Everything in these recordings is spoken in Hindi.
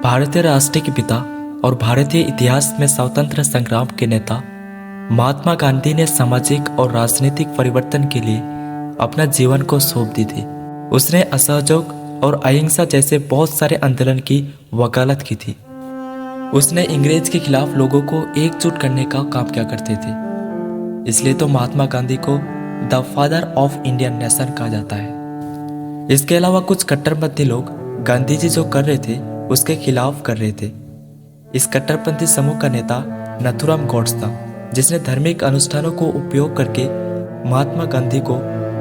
भारतीय राष्ट्र के पिता और भारतीय इतिहास में स्वतंत्र संग्राम के नेता महात्मा गांधी ने सामाजिक और राजनीतिक परिवर्तन के लिए अपना जीवन को सौंप दी थी। उसने असहयोग और अहिंसा जैसे बहुत सारे आंदोलन की वकालत की थी। उसने अंग्रेज के खिलाफ लोगों को एकजुट करने का काम किया करते थे। इसलिए तो महात्मा गांधी को the father of Indian nation कहा जाता है। इसके अलावा कुछ कट्टरपंथी लोग गांधी जी जो कर रहे थे उसके खिलाफ कर रहे थे। इस कट्टरपंथी समूह का नेता नथुराम गॉड्स था, जिसने धार्मिक अनुष्ठानों को उपयोग करके महात्मा गांधी को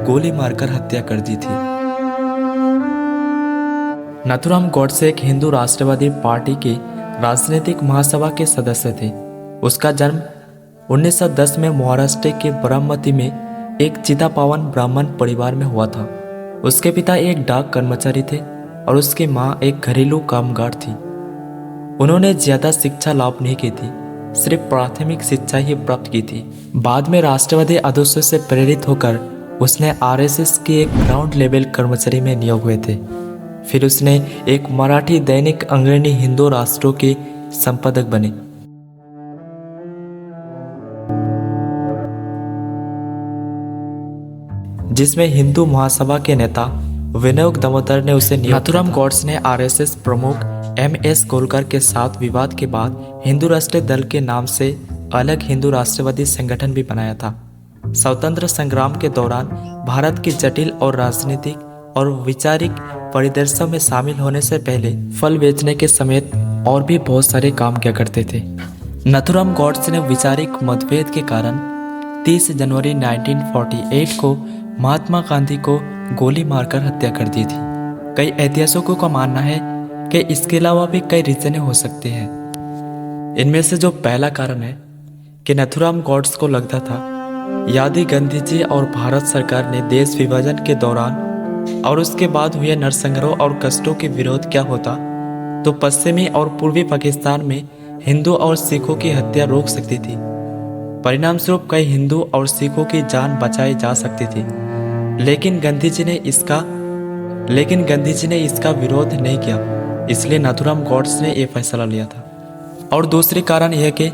गोली मारकर हत्या कर दी थी। नथुराम गॉड्से एक हिंदू राष्ट्रवादी पार्टी के राजनीतिक महासभा के सदस्य थे। उसका जन्म 1910 में महाराष्ट्र के बारामती में एक चितापावन ब्राह्मण परिवार में हुआ था। उसके पिता एक डाक कर्मचारी थे और उसकी माँ एक घरेलू कामगार थी। उन्होंने ज्यादा शिक्षा लाभ नहीं की थी, सिर्फ प्राथमिक शिक्षा ही प्राप्त की थी। बाद में राष्ट्रवादी आदर्शों से प्रेरित होकर उसने आरएसएस के एक ग्राउंड लेवल कर्मचारी में नियोग हुए थे। फिर उसने एक मराठी दैनिक अग्रणी हिंदू राष्ट्रों के संपादक बने। जिसमें हिंदू महासभा के नेता विनायक दामोदर ने उसे नियुक्त। नथुराम गॉड्स ने आरएसएस प्रमुख एमएस गोलकर के साथ विवाद के बाद हिंदू राष्ट्रीय दल के नाम से अलग हिंदू राष्ट्रवादी संगठन भी बनाया था। स्वतंत्र संग्राम के दौरान भारत की जटिल और राजनीतिक और वैचारिक परिदृश्यों में शामिल होने से पहले फल बेचने के समेत और भी बहुत सारे काम किया करते थे। नथुराम गॉड्स ने वैचारिक मतभेद के कारण 30 जनवरी 1948 को महात्मा गांधी को गोली मारकर हत्या कर दी थी। कई ऐतिहासिकों का मानना है कि इसके अलावा भी कई रीजन हो सकते हैं। इनमें से जो पहला कारण है कि नथुराम गॉड्स को लगता था यदि गांधी जी और भारत सरकार ने देश विभाजन के दौरान और उसके बाद हुए नरसंहारों और कष्टों के विरोध क्या होता तो पश्चिमी और पूर्वी पाकिस्तान में हिंदू और सिखों की हत्या रोक सकती थी। परिणाम स्वरूप कई हिंदू और सिखों की जान बचाई जा सकती थी। लेकिन गांधी जी ने इसका विरोध नहीं किया। इसलिए नथुराम गॉड्स ने यह फैसला लिया था। और दूसरी कारण यह कि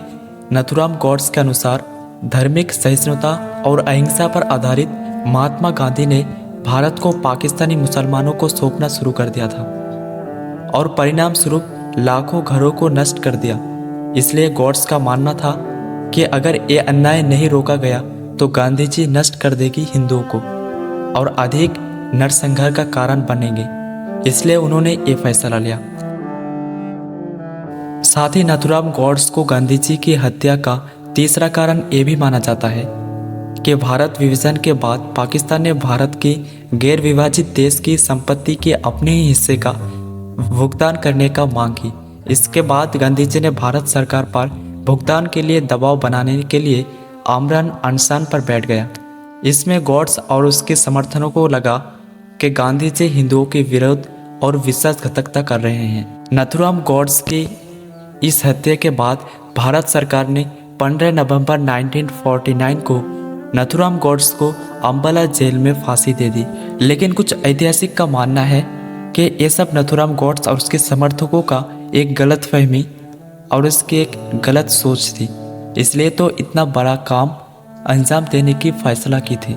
नथुराम गॉड्स के अनुसार धार्मिक सहिष्णुता और अहिंसा पर आधारित महात्मा गांधी ने भारत को पाकिस्तानी मुसलमानों को सौंपना शुरू कर दिया था और परिणाम स्वरूप लाखों घरों को नष्ट कर दिया। इसलिए गॉड्स का मानना था कि अगर ये अन्याय नहीं रोका गया तो गांधी जी नष्ट कर देगी हिंदुओं को और अधिक नरसंहार का कारण बनेंगे। इसलिए उन्होंने ये फैसला लिया। साथ ही नथुराम गॉड्स को गांधी जी की हत्या का तीसरा कारण ये भी माना जाता है कि भारत विभाजन के बाद पाकिस्तान ने भारत की गैर विभाजित देश की संपत्ति के अपने ही हिस्से का भुगतान करने का मांग की। इसके बाद गांधी जी ने भारत सरकार पर भुगतान के लिए दबाव बनाने के लिए आमरण अनशन पर बैठ गया। इसमें गॉड्स और उसके समर्थनों को लगा कि गांधी जी हिंदुओं के विरोध और विश्वासघातकता कर रहे हैं। नथुराम गॉड्स की इस हत्या के बाद भारत सरकार ने 15 नवंबर 1949 को नथुराम गॉड्स को अंबाला जेल में फांसी दे दी। लेकिन कुछ ऐतिहासिक का मानना है कि ये सब नथुराम गॉड्स और उसके समर्थकों का एक गलतफहमी और उसकी एक गलत सोच थी। इसलिए तो इतना बड़ा काम अंजाम देने की फैसला की थी।